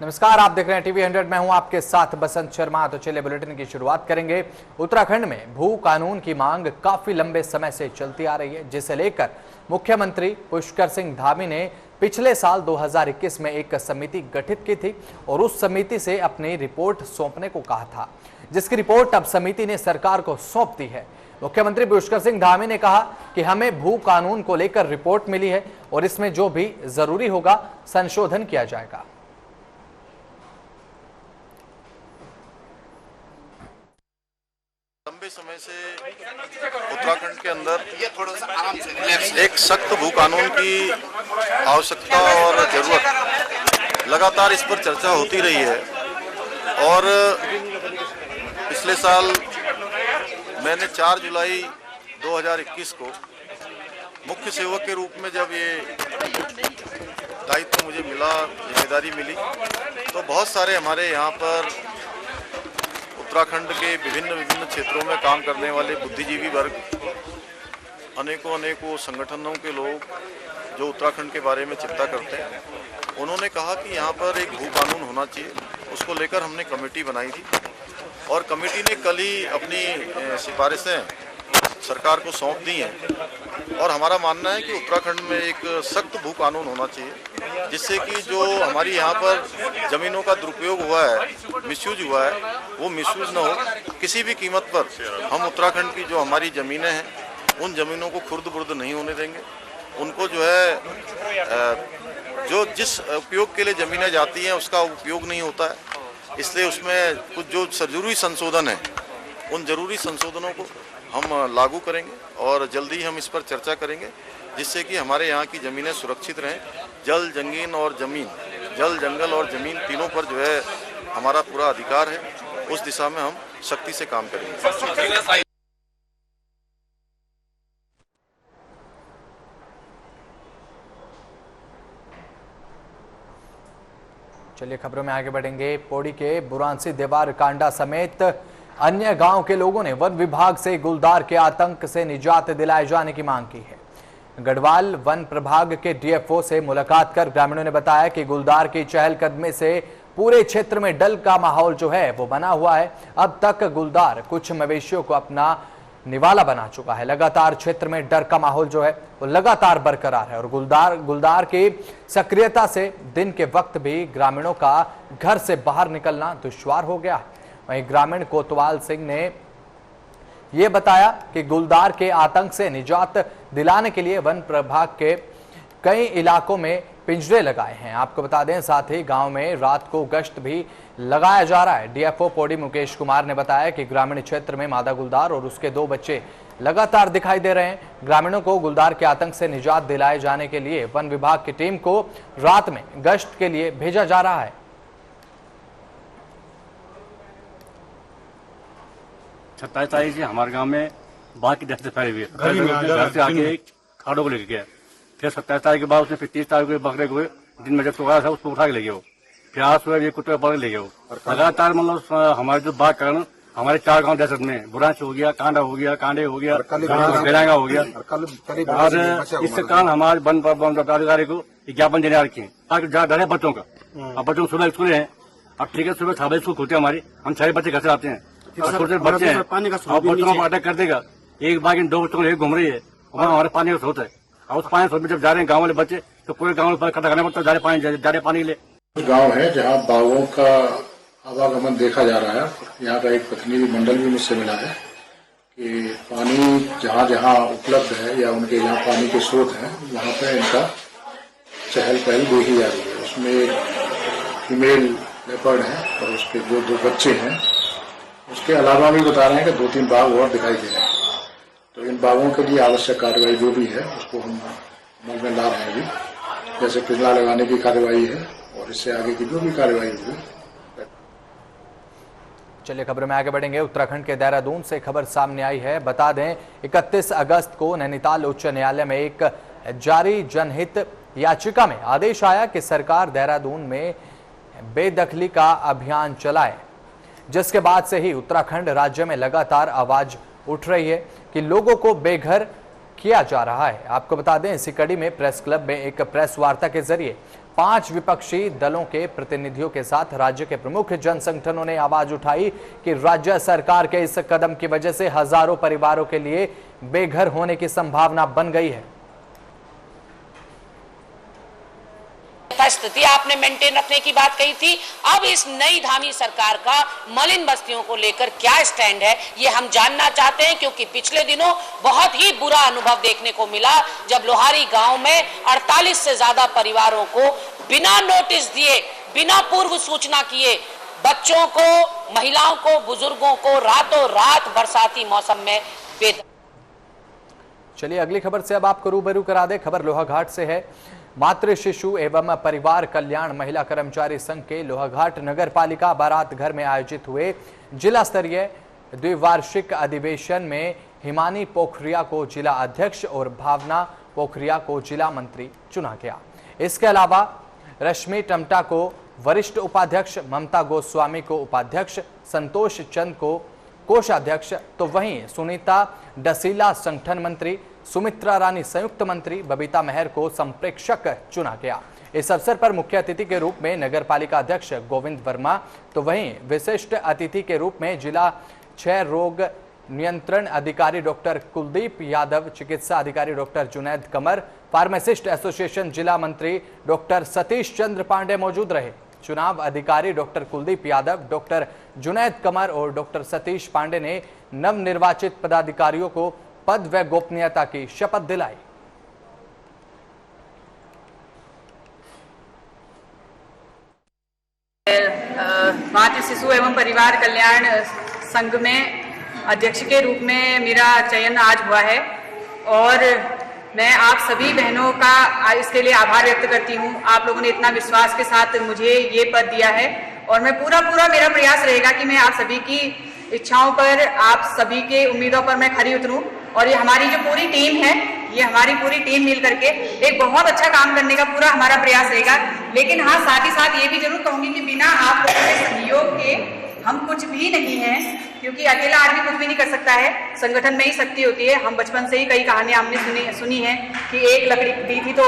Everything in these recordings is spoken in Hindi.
नमस्कार, आप देख रहे हैं टीवी 100। मैं हूं आपके साथ बसंत शर्मा। तो चलिए बुलेटिन की शुरुआत करेंगे। उत्तराखंड में भू कानून की मांग काफी लंबे समय से चलती आ रही है, जिसे लेकर मुख्यमंत्री पुष्कर सिंह धामी ने पिछले साल 2021 में एक समिति गठित की थी और उस समिति से अपनी रिपोर्ट सौंपने को कहा था, जिसकी रिपोर्ट अब समिति ने सरकार को सौंप दी है। मुख्यमंत्री पुष्कर सिंह धामी ने कहा कि हमें भू कानून को लेकर रिपोर्ट मिली है और इसमें जो भी जरूरी होगा संशोधन किया जाएगा। लंबे समय से उत्तराखंड के अंदर एक सख्त भू कानून की आवश्यकता और जरूरत लगातार इस पर चर्चा होती रही है। और पिछले साल मैंने 4 जुलाई 2021 को मुख्य सेवक के रूप में जब ये दायित्व मुझे मिला, जिम्मेदारी मिली, तो बहुत सारे हमारे यहाँ पर उत्तराखंड के विभिन्न क्षेत्रों में काम करने वाले बुद्धिजीवी वर्ग, अनेकों संगठनों के लोग जो उत्तराखंड के बारे में चिंता करते हैं, उन्होंने कहा कि यहाँ पर एक भू कानून होना चाहिए। उसको लेकर हमने कमेटी बनाई थी और कमेटी ने कल ही अपनी सिफारिशें सरकार को सौंप दी हैं। और हमारा मानना है कि उत्तराखंड में एक सख्त भू कानून होना चाहिए, जिससे कि जो हमारी यहाँ पर ज़मीनों का दुरुपयोग हुआ है, मिसयूज हुआ है, वो मिसयूज न हो। किसी भी कीमत पर हम उत्तराखंड की जो हमारी ज़मीनें हैं, उन ज़मीनों को खुर्द बुर्द नहीं होने देंगे। उनको जो है जो जिस उपयोग के लिए ज़मीनें जाती हैं उसका उपयोग नहीं होता है, इसलिए उसमें कुछ जो जरूरी संशोधन है, उन जरूरी संशोधनों को हम लागू करेंगे और जल्दी हम इस पर चर्चा करेंगे, जिससे कि हमारे यहाँ की ज़मीनें सुरक्षित रहें। जल जंगल और ज़मीन तीनों पर जो है हमारा पूरा अधिकार है। उस दिशा में हम सख्ती से काम करेंगे। चलिए खबरों में आगे बढ़ेंगे। पौड़ी के बुरांसी देवार कांडा समेत अन्य गांव के लोगों ने वन विभाग से गुलदार के आतंक से निजात दिलाए जाने की मांग की है। गढ़वाल वन प्रभाग के डीएफओ से मुलाकात कर ग्रामीणों ने बताया कि गुलदार की चहलकदमी से पूरे क्षेत्र में डर का माहौल जो है वो बना हुआ है। अब तक गुलदार कुछ मवेशियों को अपना निवाला बना चुका है। लगातार क्षेत्र में डर का माहौल जो है वो लगातार बरकरार है और गुलदार की सक्रियता से दिन के वक्त भी ग्रामीणों का घर से बाहर निकलना दुश्वार हो गया है। वहीं ग्रामीण कोतवाल सिंह ने यह बताया कि गुलदार के आतंक से निजात दिलाने के लिए वन प्रभाग के कई इलाकों में पिंजरे लगाए हैं। आपको बता दें, साथ ही गांव में रात को गश्त भी लगाया जा रहा है। डीएफओ पौड़ी मुकेश कुमार ने बताया कि ग्रामीण क्षेत्र में मादा गुलदार और उसके 2 बच्चे लगातार दिखाई दे रहे हैं। ग्रामीणों को गुलदार के आतंक से निजात दिलाए जाने के लिए वन विभाग की टीम को रात में गश्त के लिए भेजा जा रहा है। 27 तारीख से हमारे गांव में बाघ की दहशत फैली हुई है। घर से आके खाड़ों को लेके गया। फिर 27 तारीख के बाद उसने फिर 30 तारीख को बकरे को दिन में जब सुखा था उसको उठा के ले गया वो। फिर आज सुबह ये कुत्ते पकड़ ले गया वो। लगातार मतलब हमारे जो बाघ कारण हमारे 4 गांव दहशत में बुरांच हो गया, कांडा हो गया, कांडे हो गया, बेरांगा हो गया। और इसके कारण हमारे वन पदाधिकारी को ज्ञापन देने रखे ताकि डरे बच्चों का। अब बच्चों को सुबह स्कूल है, अब ठीक है सुबह 6 बजे स्कूल खुलते हमारी, हम 6 बच्चे घर से आते हैं। छोटे बच्चे हैं, बच्चों को अटैक कर देगा। एक बाघ इन 2 बच्चों को घूम रही है, हमारे पानी का स्रोत है। और उस पानी स्रोत में जब जा रहे हैं गाँव वाले बच्चे, तो पूरे गाँव में इकट्ठा करना पड़ता है जारे पानी के लिए। गांव है जहां बाघों का आवागमन देखा जा रहा है। यहाँ का एक प्रतिनिधि मंडल भी मुझसे मिला है कि पानी जहां जहां उपलब्ध है या उनके जहां पानी के स्रोत हैं, वहां पर इनका चहल पहल देखी जा रही है। उसमें एक फीमेल लेपर्ड है और उसके 2 बच्चे हैं। उसके अलावा भी बता रहे हैं कि 2-3 बाघ और दिखाई दे रहे हैं। तो इन बाघों के लिए आवश्यक कार्रवाई जो भी है उसको हम अमल में ला रहे हैं अभी, जैसे पिंजरा लगाने की कार्रवाई है और इससे आगे की जो भी कार्रवाई होगी। चलिए खबरों में आगे बढ़ेंगे। उत्तराखंड के देहरादून से खबर सामने आई है। बता दें, 31 अगस्त को नैनीताल उच्च न्यायालय में एक जारी जनहित याचिका में आदेश आया कि सरकार देहरादून में बेदखली का अभियान चलाए, जिसके बाद से ही उत्तराखंड राज्य में लगातार आवाज उठ रही है कि लोगों को बेघर किया जा रहा है। आपको बता दें, इसी कड़ी में प्रेस क्लब में एक प्रेस वार्ता के जरिए 5 विपक्षी दलों के प्रतिनिधियों के साथ राज्य के प्रमुख जन संगठनों ने आवाज उठाई कि राज्य सरकार के इस कदम की वजह से हजारों परिवारों के लिए बेघर होने की संभावना बन गई है। स्थिति आपने मेंटेन रखने की बात कही थी। अब इस नई धामी सरकार का मलिन बस्तियों को लेकर क्या स्टैंड है, ये हम जानना चाहते हैं, क्योंकि पिछले दिनों बहुत ही बुरा अनुभव देखने को मिला जब लोहारी गांव में 48 से ज्यादा परिवारों को बिना नोटिस दिए, बिना पूर्व सूचना किए, बच्चों को, महिलाओं को, बुजुर्गों को रातों रात बरसाती मौसम में चलिए अगली खबर से अब आपको रूबरू करा दे। खबर लोहाघाट से है। मातृ शिशु एवं परिवार कल्याण महिला कर्मचारी संघ के लोहाघाट नगर पालिका बारात घर में आयोजित हुए जिला स्तरीय द्विवार्षिक अधिवेशन में हिमानी पोखरिया को जिला अध्यक्ष और भावना पोखरिया को जिला मंत्री चुना गया। इसके अलावा रश्मि टमटा को वरिष्ठ उपाध्यक्ष, ममता गोस्वामी को उपाध्यक्ष, संतोष चंद को कोषाध्यक्ष, तो वहीं सुनीता डसीला संगठन मंत्री, सुमित्रा रानी संयुक्त मंत्री, बबीता मेहर को संप्रेक्षक चुना गया। इस अवसर पर मुख्य अतिथि के रूप में नगर पालिका अध्यक्ष गोविंद वर्मा, तो वहीं विशिष्ट अतिथि के रूप में जिला क्षय रोग नियंत्रण अधिकारी डॉक्टर कुलदीप यादव, चिकित्सा अधिकारी डॉक्टर जुनैद कमर, फार्मासिस्ट एसोसिएशन जिला मंत्री डॉक्टर सतीश चंद्र पांडे मौजूद रहे। चुनाव अधिकारी डॉक्टर कुलदीप यादव, डॉक्टर जुनैद कमर और डॉक्टर सतीश पांडे ने नवनिर्वाचित पदाधिकारियों को पद व गोपनीयता की शपथ दिलाई। मातृ शिशु एवं परिवार कल्याण संघ में अध्यक्ष के रूप में मेरा चयन आज हुआ है और मैं आप सभी बहनों का इसके लिए आभार व्यक्त करती हूँ। आप लोगों ने इतना विश्वास के साथ मुझे ये पद दिया है और मैं पूरा मेरा प्रयास रहेगा कि मैं आप सभी की इच्छाओं पर, आप सभी के उम्मीदों पर मैं खरी उतरूं और ये हमारी जो पूरी टीम है, ये हमारी पूरी टीम मिल करके एक बहुत अच्छा काम करने का पूरा हमारा प्रयास रहेगा। लेकिन हाँ, साथ ही साथ ये भी जरूर कहूंगी कि बिना आप लोगों के सहयोग के हम कुछ भी नहीं हैं, क्योंकि अकेला आदमी कुछ भी नहीं कर सकता है, संगठन में ही शक्ति होती है। हम बचपन से ही कई कहानियां हमने सुनी है कि एक लकड़ी दी थी तो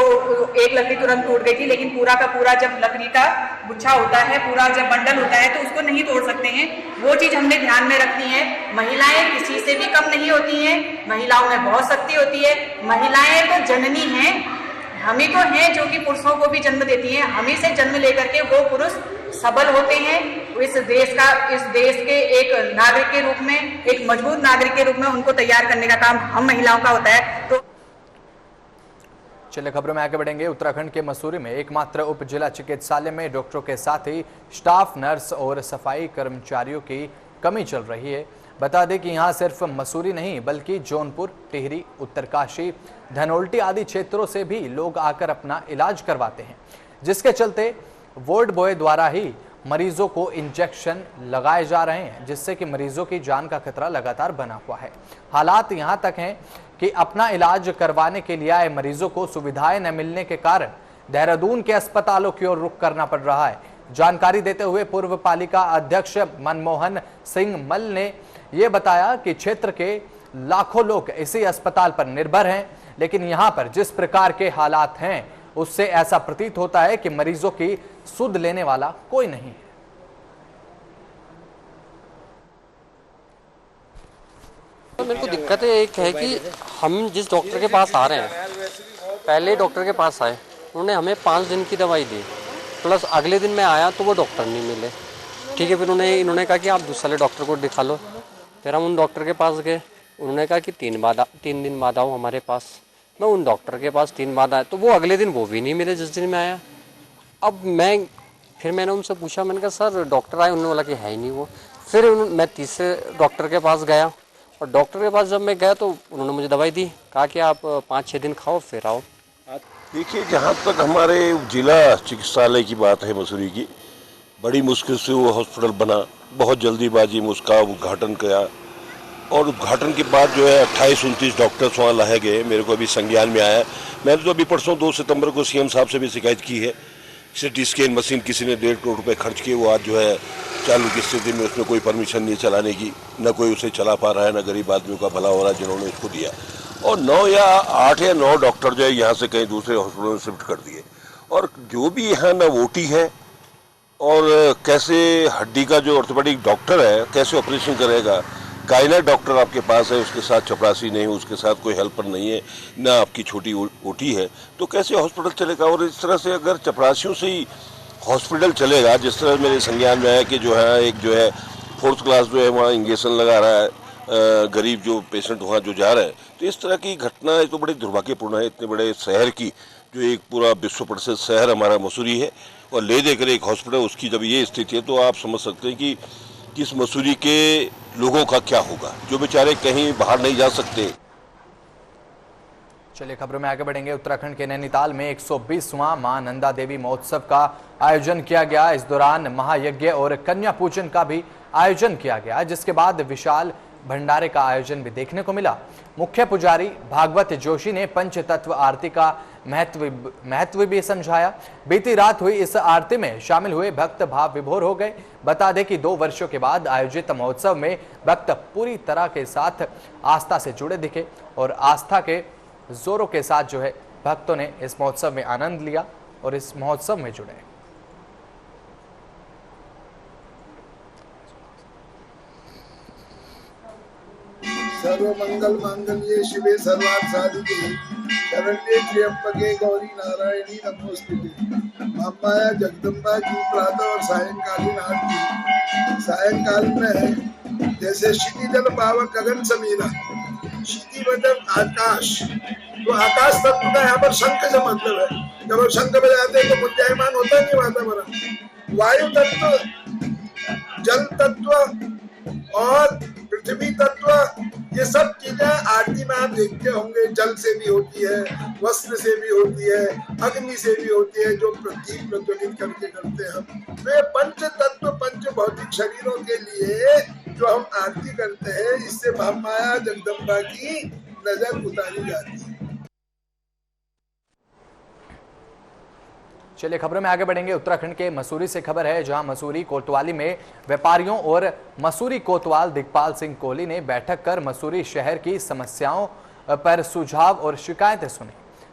एक लकड़ी तुरंत टूट गई थी, लेकिन पूरा का पूरा जब लकड़ी का गुच्छा होता है, पूरा जब बंडल होता है तो उसको नहीं तोड़ सकते हैं। वो चीज हमने ध्यान में रखनी है। महिलाएं किसी से भी कम नहीं होती हैं, महिलाओं में बहुत शक्ति होती है। महिलाएं तो जननी हैं, हम ही तो हैं जो कि पुरुषों को भी जन्म देती हैं। हम ही से जन्म लेकर के वो पुरुष सबल होते हैं। इस देश के एक नागरिक के रूप में, एक मजबूत नागरिक के रूप में उनको तैयार करने का काम हम महिलाओं का होता है। तो चलिए खबरों में आगे बढ़ेंगे। उत्तराखंड के मसूरी में एकमात्र उप जिला चिकित्सालय में डॉक्टरों के साथ ही स्टाफ, नर्स और सफाई कर्मचारियों की कमी चल रही है। बता दें कि यहाँ सिर्फ मसूरी नहीं बल्कि जौनपुर, टिहरी, उत्तरकाशी, धनोल्टी आदि क्षेत्रों से भी लोग आकर अपना इलाज करवाते हैं, जिसके चलते वार्ड बॉय द्वारा ही मरीजों को इंजेक्शन लगाए जा रहे हैं, जिससे कि मरीजों की जान का खतरा लगातार बना हुआ है। हालात यहां तक हैं कि अपना इलाज करवाने के लिए आए मरीजों को सुविधाएं न मिलने के कारण देहरादून के अस्पतालों की ओर रुख करना पड़ रहा है। जानकारी देते हुए पूर्व पालिका अध्यक्ष मनमोहन सिंह मल ने यह बताया कि क्षेत्र के लाखों लोग इसी अस्पताल पर निर्भर हैं, लेकिन यहां पर जिस प्रकार के हालात हैं उससे ऐसा प्रतीत होता है कि मरीजों की सुध लेने वाला कोई नहीं है। तो मेरे को दिक्कत एक है कि हम जिस डॉक्टर के पास आ रहे हैं, पहले डॉक्टर के पास आए, उन्होंने हमें 5 दिन की दवाई दी, प्लस अगले दिन मैं आया तो वो डॉक्टर नहीं मिले। ठीक है, फिर इन्होंने कहा कि आप दूसरे डॉक्टर को दिखा लो। फिर हम उन डॉक्टर के पास गए, उन्होंने कहा कि 3 दिन बाद आओ हमारे पास। मैं उन डॉक्टर के पास 3 बाद आया तो वो अगले दिन वो भी नहीं मिले जिस दिन मैं आया। अब मैंने उनसे पूछा, मैंने कहा सर डॉक्टर आए, उन्होंने बोला कि है ही नहीं वो। फिर मैं तीसरे डॉक्टर के पास गया और डॉक्टर के पास जब मैं गया तो उन्होंने मुझे दवाई दी, कहा कि आप 5-6 दिन खाओ फिर आओ। देखिए, जहाँ तक हमारे जिला चिकित्सालय की बात है मसूरी की, बड़ी मुश्किल से वो हॉस्पिटल बना, बहुत जल्दीबाजी में उसका उद्घाटन किया और उद्घाटन के बाद जो है 28-29 डॉक्टर्स वहाँ लाए गए। मेरे को अभी संज्ञान में आया। मैंने तो अभी परसों 2 सितंबर को सीएम साहब से भी शिकायत की है। सिटी स्कैन मशीन किसी ने 1.5 करोड़ रुपए खर्च किए, वो आज जो है चालू की स्थिति में, उसमें कोई परमिशन नहीं चलाने की, न कोई उसे चला पा रहा है, न गरीब आदमियों का भला हो रहा है जिन्होंने उसको दिया। और 8 या 9 डॉक्टर जो है यहाँ से कहीं दूसरे हॉस्पिटलों में शिफ्ट कर दिए और जो भी यहाँ ना ओटी है और कैसे हड्डी का जो ऑर्थोपेडिक डॉक्टर है कैसे ऑपरेशन करेगा, गायना डॉक्टर आपके पास है, उसके साथ चपरासी नहीं, उसके साथ कोई हेल्पर नहीं है, ना आपकी छोटी ओटी है, तो कैसे हॉस्पिटल चलेगा। और इस तरह से अगर चपरासियों से ही हॉस्पिटल चलेगा, जिस तरह मेरे संज्ञान में है कि जो है एक जो है 4th क्लास जो है वहाँ इंजेक्शन लगा रहा है, गरीब जो पेशेंट वहाँ जो जा रहे हैं, तो इस तरह की घटना है तो बड़ी दुर्भाग्यपूर्ण है। इतने बड़े शहर की जो एक पूरा विश्व प्रसिद्ध शहर हमारा मसूरी है और ले देकर एक हॉस्पिटल, उसकी जब ये स्थिति है तो आप समझ सकते हैं कि इस मसूरी के लोगों का क्या होगा, जो बेचारे कहीं बाहर नहीं जा सकते। चलिए खबरों में आगे बढ़ेंगे। उत्तराखंड के नैनीताल में 120वां मां नंदा देवी महोत्सव का आयोजन किया गया। इस दौरान महायज्ञ और कन्या पूजन का भी आयोजन किया गया, जिसके बाद विशाल भंडारे का आयोजन भी देखने को मिला। मुख्य पुजारी भागवत जोशी ने पंचतत्व आरती का महत्व भी समझाया। बीती रात हुई इस आरती में शामिल हुए भक्त भाव विभोर हो गए। बता दें कि 2 वर्षों के बाद आयोजित महोत्सव में भक्त पूरी तरह के साथ आस्था से जुड़े दिखे और आस्था के जोरों के साथ जो है भक्तों ने इस महोत्सव में आनंद लिया और इस महोत्सव में जुड़े। सर्वमंगल मांगल्ये शिवे सर्वार्थ साधिके शरण्ये त्र्यंबके गौरी नारायणी नमोस्तुते। माया जगदम्बा की प्रातः और सायंकालीन आरती। सायंकाल में जैसे क्षिति जल पावक गगन समीरा, क्षिति मतलब आकाश, तो आकाश तत्व का यहाँ पर शंख से मतलब है। जब शंख बजाते हैं तो मुंजायमान होता नहीं वातावरण। वायु तत्व, जल तत्व और पृथ्वी तत्व, ये सब चीजें आरती में आप देखते होंगे। जल से भी होती है, वस्त्र से भी होती है, अग्नि से भी होती है, जो प्रतीक प्रज्वलित करके करते हैं हम। तो ये पंच तत्व, पंच भौतिक शरीरों के लिए जो हम आरती करते हैं, इससे महामाया जगदम्बा की नजर उतारी जाती है। चलिए खबरों में आगे बढ़ेंगे। उत्तराखंड के मसूरी से खबर है, जहां मसूरी कोतवाली में व्यापारियों और मसूरी कोतवाल दिग्पाल सिंह कोहली ने बैठक कर मसूरी शहर की समस्याओं पर सुझाव और शिकायतें सुनी,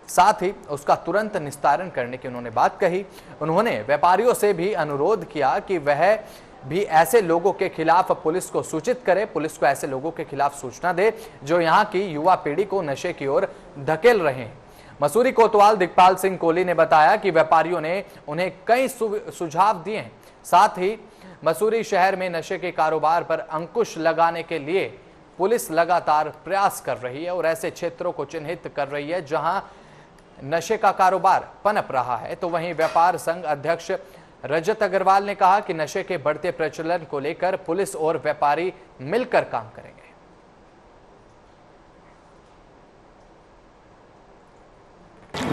साथ ही उसका तुरंत निस्तारण करने की उन्होंने बात कही। उन्होंने व्यापारियों से भी अनुरोध किया कि वह भी ऐसे लोगों के खिलाफ पुलिस को सूचित करे, पुलिस को ऐसे लोगों के खिलाफ सूचना दे जो यहाँ की युवा पीढ़ी को नशे की ओर धकेल रहे हैं। मसूरी कोतवाल दिग्पाल सिंह कोहली ने बताया कि व्यापारियों ने उन्हें कई सुझाव दिए हैं, साथ ही मसूरी शहर में नशे के कारोबार पर अंकुश लगाने के लिए पुलिस लगातार प्रयास कर रही है और ऐसे क्षेत्रों को चिन्हित कर रही है जहां नशे का कारोबार पनप रहा है। तो वहीं व्यापार संघ अध्यक्ष रजत अग्रवाल ने कहा कि नशे के बढ़ते प्रचलन को लेकर पुलिस और व्यापारी मिलकर काम करेंगे।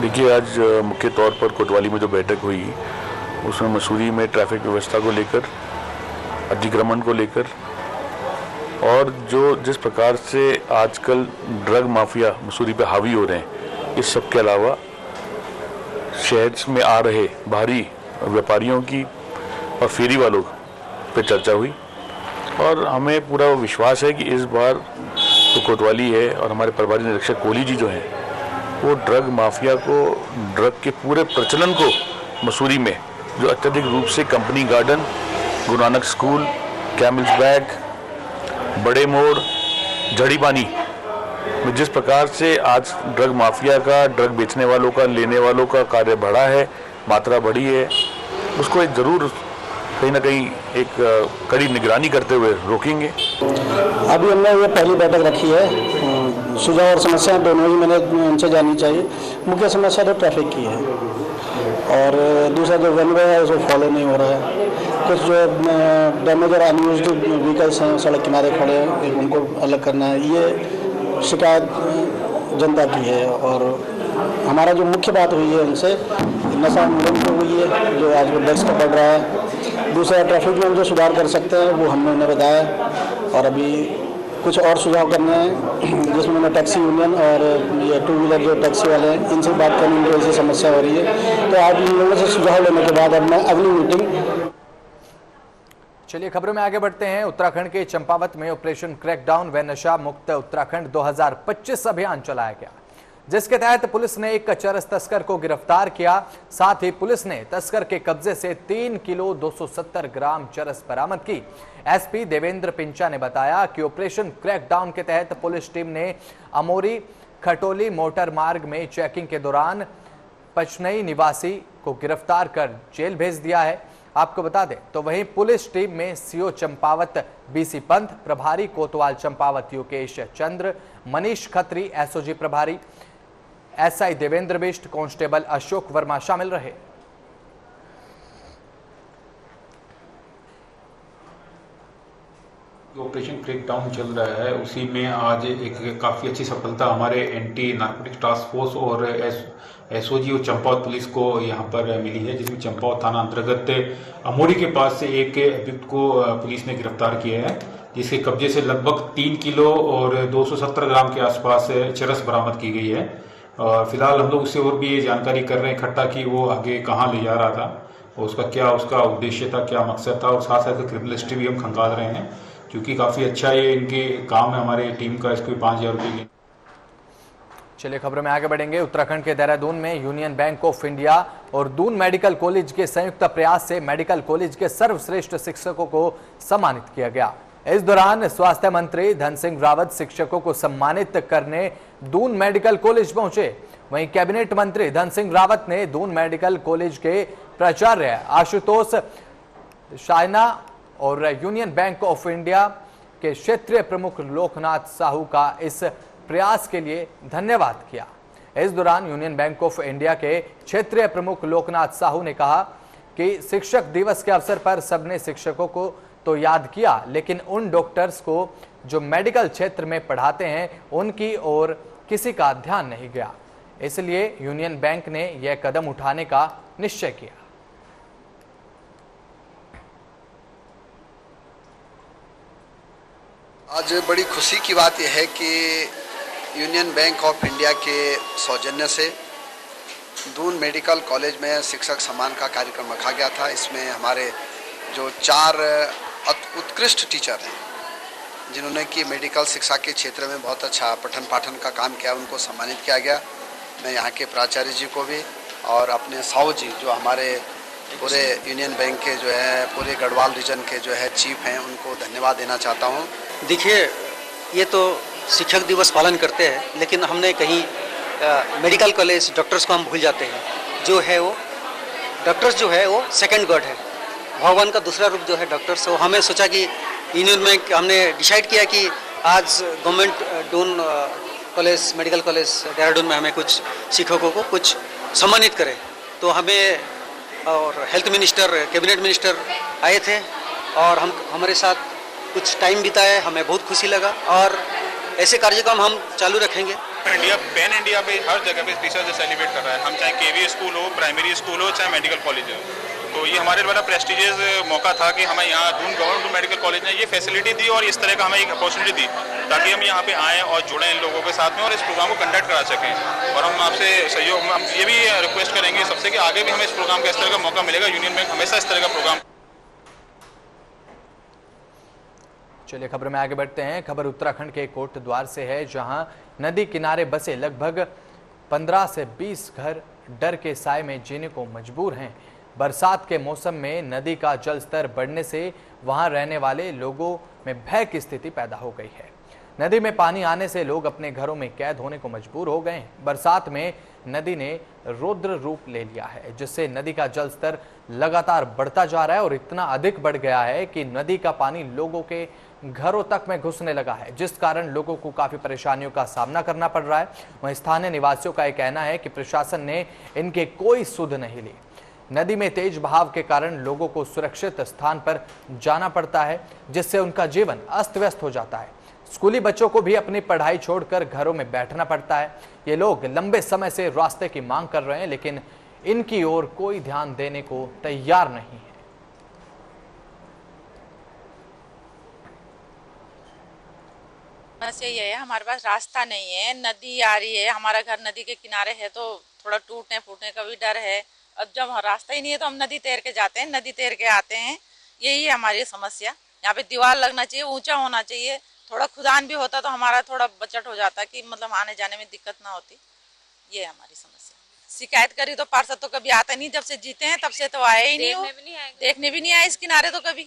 देखिए, आज मुख्य तौर पर कोतवाली में जो बैठक हुई उसमें मसूरी में ट्रैफिक व्यवस्था को लेकर, अतिक्रमण को लेकर और जो जिस प्रकार से आजकल ड्रग माफिया मसूरी पे हावी हो रहे हैं, इस सब के अलावा शहर में आ रहे बाहरी व्यापारियों की और फेरी वालों पे चर्चा हुई। और हमें पूरा विश्वास है कि इस बार तो कोतवाली है और हमारे प्रभारी निरीक्षक कोहली जी जो हैं वो ड्रग माफिया को, ड्रग के पूरे प्रचलन को मसूरी में जो अत्यधिक रूप से company garden, Guru Nanak school, camels bag, बड़े मोड़, झड़ी पानी में जिस प्रकार से आज ड्रग माफिया का, ड्रग बेचने वालों का, लेने वालों का कार्य बढ़ा है, मात्रा बढ़ी है, उसको एक ज़रूर कहीं ना कहीं एक कड़ी निगरानी करते हुए रोकेंगे। अभी हमने ये पहली बैठक रखी है। सुझाव और समस्याएं दोनों ही मैंने उनसे जाननी चाहिए। मुख्य समस्या तो ट्रैफिक की है और दूसरा जो वन वे है उसको फॉलो नहीं हो रहा है। कुछ जो डैमेज और अनयूज्ड व्हीकल्स हैं सड़क किनारे खड़े हैं, उनको अलग करना है। ये शिकायत जनता की है और हमारा जो मुख्य बात हुई है उनसे नशा उन्मूलन हुई है जो आज ड्रग्स का बढ़ रहा है। दूसरा ट्रैफिक में हम जो सुधार कर सकते हैं वो हमने उन्हें बताया और अभी कुछ और सुझाव करने हैं जिसमें मैंने टैक्सी यूनियन और ये 2 व्हीलर जो टैक्सी वाले हैं इनसे बात करने में ऐसी समस्या हो रही है। तो आज इन लोगों से सुझाव लेने के बाद अब मैं अगली मीटिंग। चलिए खबरों में आगे बढ़ते हैं। उत्तराखंड के चंपावत में ऑपरेशन क्रैकडाउन व नशा मुक्त उत्तराखंड 2025 अभियान चलाया गया। जिसके तहत पुलिस ने एक चरस तस्कर को गिरफ्तार किया। साथ ही पुलिस ने तस्कर के कब्जे से 3 किलो 270 ग्राम चरस बरामद की। एसपी देवेंद्र पिंचा ने बताया कि ऑपरेशन क्रैकडाउन के तहत पुलिस टीम ने अमोरी खटोली मोटर मार्ग में चेकिंग के दौरान पचनई निवासी को गिरफ्तार कर जेल भेज दिया है। आपको बता दें तो वहीं पुलिस टीम में सीओ चंपावत बीसी पंत, प्रभारी कोतवाल चंपावत योकेश चंद्र, मनीष खत्री एसओजी प्रभारी, एसआई देवेंद्र बिष्ट, कांस्टेबल अशोक वर्मा शामिल रहे। ऑपरेशन क्रैकडाउन चल रहा है, उसी में आज एक काफ़ी अच्छी सफलता हमारे एंटी नार्कोटिक्स टास्क फोर्स और एसओजी और चंपावत पुलिस को यहाँ पर मिली है, जिसमें चंपावत थाना अंतर्गत अमोरी के पास से एक अभियुक्त को पुलिस ने गिरफ्तार किया है, जिसके कब्जे से लगभग 3 किलो और 270 ग्राम के आसपास चरस बरामद की गई है। फिलहाल हम लोग उससे और भी ये जानकारी कर रहे हैं इकट्ठा कि वो आगे कहाँ ले जा रहा था और उसका उद्देश्य था, क्या मकसद था, और साथ साथ क्रिमिनल हिस्ट्री भी हम खंगाल रहे हैं, क्योंकि काफ़ी अच्छा ये इनके काम है हमारे टीम का। इसको 5,000 रुपये। चलिए खबरों में आगे बढ़ेंगे। उत्तराखंड के देहरादून में यूनियन बैंक ऑफ इंडिया और दून मेडिकल कॉलेज के संयुक्त प्रयास से मेडिकल कॉलेज के सर्वश्रेष्ठ शिक्षकों को सम्मानित किया गया। इस दौरान स्वास्थ्य मंत्री धन सिंह रावत शिक्षकों को सम्मानित करने दून मेडिकल कॉलेज पहुंचे। वहीं कैबिनेट मंत्री धन सिंह रावत ने दून मेडिकल कॉलेज के प्राचार्य आशुतोष शाइना और यूनियन बैंक ऑफ इंडिया के क्षेत्रीय प्रमुख लोकनाथ साहू का इस प्रयास के लिए धन्यवाद किया। इस दौरान यूनियन बैंक ऑफ इंडिया के क्षेत्रीय प्रमुख लोकनाथ साहू ने कहा कि शिक्षक दिवस के अवसर पर सबने शिक्षकों को तो याद किया, लेकिन उन डॉक्टर्स को जो मेडिकल क्षेत्र में पढ़ाते हैं उनकी ओर किसी का ध्यान नहीं गया। इसलिए यूनियन बैंक ने यह कदम उठाने का निश्चय किया। आज बड़ी खुशी की बात यह है कि यूनियन बैंक ऑफ इंडिया के सौजन्य से दून मेडिकल कॉलेज में शिक्षक सम्मान का कार्यक्रम रखा गया था। इसमें हमारे जो 4 उत्कृष्ट टीचर हैं, जिन्होंने कि मेडिकल शिक्षा के क्षेत्र में बहुत अच्छा पठन पाठन का काम किया, उनको सम्मानित किया गया। मैं यहाँ के प्राचार्य जी को भी और अपने साहू जी जो हमारे पूरे यूनियन बैंक के जो है पूरे गढ़वाल रीजन के जो है चीफ हैं, उनको धन्यवाद देना चाहता हूँ। देखिए, ये तो शिक्षक दिवस पालन करते हैं, लेकिन हमने कहीं मेडिकल कॉलेज डॉक्टर्स को हम भूल जाते हैं। जो है वो डॉक्टर्स जो है वो सेकंड गॉड है, भगवान का दूसरा रूप जो है डॉक्टर्स। तो हमें सोचा कि यूनियन में हमने डिसाइड किया कि आज government Doon college medical college Dehradun में हमें कुछ शिक्षकों को कुछ सम्मानित करें। तो हमें और हेल्थ मिनिस्टर, कैबिनेट मिनिस्टर आए थे और हमारे साथ कुछ टाइम बिताया, हमें बहुत खुशी लगा और ऐसे कार्यक्रम हम चालू रखेंगे। इंडिया पैन इंडिया पे हर जगह पे टीचर्स डे सेलिब्रेट कर रहा है, हम चाहे केवी स्कूल हो, प्राइमरी स्कूल हो, चाहे मेडिकल कॉलेज हो। तो ये हमारे बड़ा प्रेस्टिजियस मौका था कि हमें यहाँ गवर्नमेंट मेडिकल कॉलेज ने ये फैसिलिटी दी और इस तरह का हमें एक अपॉर्चुनिटी दी ताकि हम यहाँ पे आएँ और जुड़ें इन लोगों के साथ में और इस प्रोग्राम को कंडक्ट करा सकें। और हम आपसे सहयोग, हम ये भी रिक्वेस्ट करेंगे सबसे कि आगे भी हमें इस प्रोग्राम का इस तरह का मौका मिलेगा। यूनियन बैंक हमेशा इस तरह का प्रोग्राम। चलिए खबर में आगे बढ़ते हैं। खबर उत्तराखंड के कोटद्वार से है, जहां नदी किनारे बसे लगभग 15 से 20 घर डर के साए में जीने को मजबूर हैं। बरसात के मौसम में नदी का जल स्तर बढ़ने से वहां रहने वाले लोगों में भय की स्थिति पैदा हो गई है। नदी में पानी आने से लोग अपने घरों में कैद होने को मजबूर हो गए हैं। बरसात में नदी ने रौद्र रूप ले लिया है, जिससे नदी का जल स्तर लगातार बढ़ता जा रहा है और इतना अधिक बढ़ गया है कि नदी का पानी लोगों के घरों तक में घुसने लगा है, जिस कारण लोगों को काफी परेशानियों का सामना करना पड़ रहा है। वहीं स्थानीय निवासियों का यह कहना है कि प्रशासन ने इनके कोई सुध नहीं ली। नदी में तेज बहाव के कारण लोगों को सुरक्षित स्थान पर जाना पड़ता है, जिससे उनका जीवन अस्त व्यस्त हो जाता है। स्कूली बच्चों को भी अपनी पढ़ाई छोड़कर घरों में बैठना पड़ता है। ये लोग लंबे समय से रास्ते की मांग कर रहे हैं, लेकिन इनकी ओर कोई ध्यान देने को तैयार नहीं है। समस्या ये है, हमारे पास रास्ता नहीं है, नदी आ रही है, हमारा घर नदी के किनारे है तो थोड़ा टूटने फूटने का भी डर है। अब जब रास्ता ही नहीं है तो हम नदी तैर के जाते हैं, नदी तैर के आते हैं। यही है हमारी समस्या। यहाँ पे दीवार लगना चाहिए, ऊंचा होना चाहिए, थोड़ा खुदान भी होता तो हमारा थोड़ा बचत हो जाता कि मतलब आने जाने में दिक्कत ना होती। ये है हमारी समस्या। शिकायत करी तो पार्षद तो कभी आता नहीं, जब से जीते हैं तब से तो आए ही नहीं, देखने भी नहीं आए इस किनारे तो कभी,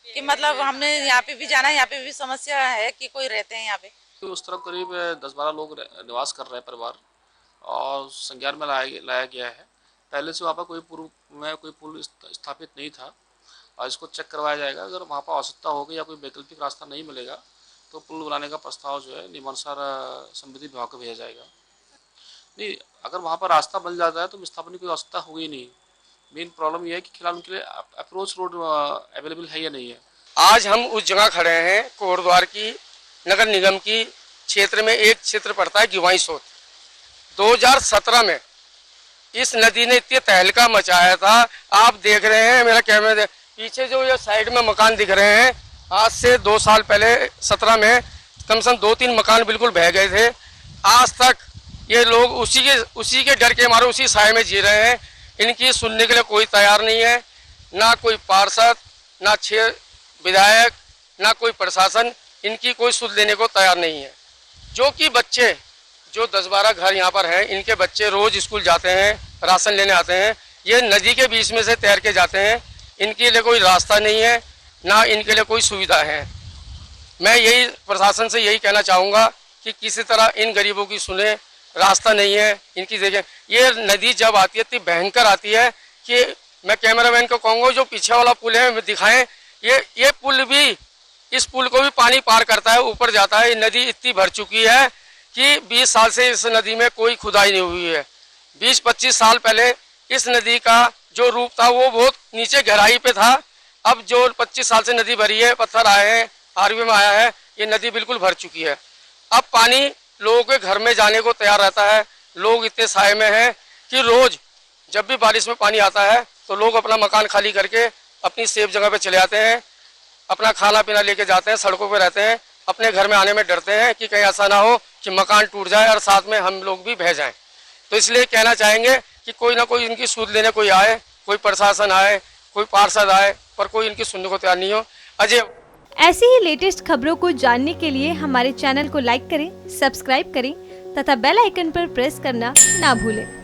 कि मतलब हमने यहाँ पे भी जाना है, यहाँ पे भी समस्या है कि कोई रहते हैं यहाँ पे। तो उस तरफ करीब 10-12 लोग निवास कर रहे हैं परिवार, और संज्ञान में लाया गया है। पहले से वहाँ पर कोई पूर्व में कोई पुल स्थापित नहीं था, और इसको चेक करवाया जाएगा। अगर वहाँ पर आवश्यकता होगी या कोई वैकल्पिक रास्ता नहीं मिलेगा तो पुल बनाने का प्रस्ताव जो है नियमानुसार संबंधित विभाग को भेजा जाएगा। नहीं, अगर वहाँ पर रास्ता बन जाता है तो विस्थापन की कोई आवश्यकता होगी नहीं। मेन प्रॉब्लम यह है कि फिलहाल उनके लिए अप्रोच रोड अवेलेबल है या नहीं है। आज हम उस जगह खड़े हैं कोटद्वार की नगर निगम की क्षेत्र में, एक क्षेत्र पड़ता है गिवाई सोत। 2017 में इस नदी ने इतनी तहलका मचाया था। आप देख रहे हैं मेरा कैमरा पीछे जो ये साइड में मकान दिख रहे हैं, आज से 2 साल पहले 17 में कम से कम 2-3 मकान बिल्कुल बह गए थे। आज तक ये लोग उसी के डर के मारे उसी साए में जी रहे हैं। इनकी सुनने के लिए कोई तैयार नहीं है, ना कोई पार्षद, ना 6 विधायक, ना कोई प्रशासन इनकी कोई सुध लेने को तैयार नहीं है। जो कि बच्चे जो 10-12 घर यहाँ पर हैं, इनके बच्चे रोज स्कूल जाते हैं, राशन लेने आते हैं, ये नदी के बीच में से तैर के जाते हैं। इनके लिए कोई रास्ता नहीं है, ना इनके लिए कोई सुविधा है। मैं यही प्रशासन से यही कहना चाहूँगा कि किसी तरह इन गरीबों की सुने। रास्ता नहीं है इनकी, देखें ये नदी जब आती है इतनी भयंकर आती है कि मैं कैमरामैन को कहूँगा जो पीछे वाला पुल है दिखाएं। ये पुल भी, इस पुल को भी पानी पार करता है, ऊपर जाता है। ये नदी इतनी भर चुकी है कि 20 साल से इस नदी में कोई खुदाई नहीं हुई है। 20-25 साल पहले इस नदी का जो रूप था वो बहुत नीचे गहराई पे था। अब जो 25 साल से नदी भरी है, पत्थर आए हैं, आरवी में आया है, ये नदी बिल्कुल भर चुकी है। अब पानी लोगों के घर में जाने को तैयार रहता है। लोग इतने साए में हैं कि रोज जब भी बारिश में पानी आता है तो लोग अपना मकान खाली करके अपनी सेफ जगह पे चले आते हैं, अपना खाना पीना लेके जाते हैं, सड़कों पे रहते हैं। अपने घर में आने में डरते हैं कि कहीं ऐसा ना हो कि मकान टूट जाए और साथ में हम लोग भी बह जाएं। तो इसलिए कहना चाहेंगे कि कोई ना कोई इनकी सूद लेने कोई आए, कोई प्रशासन आए, कोई पार्षद आए, पर कोई इनकी सुनने को तैयार नहीं हो। अजय, ऐसी ही लेटेस्ट खबरों को जानने के लिए हमारे चैनल को लाइक करें, सब्सक्राइब करें तथा बेल आइकन पर प्रेस करना ना भूलें।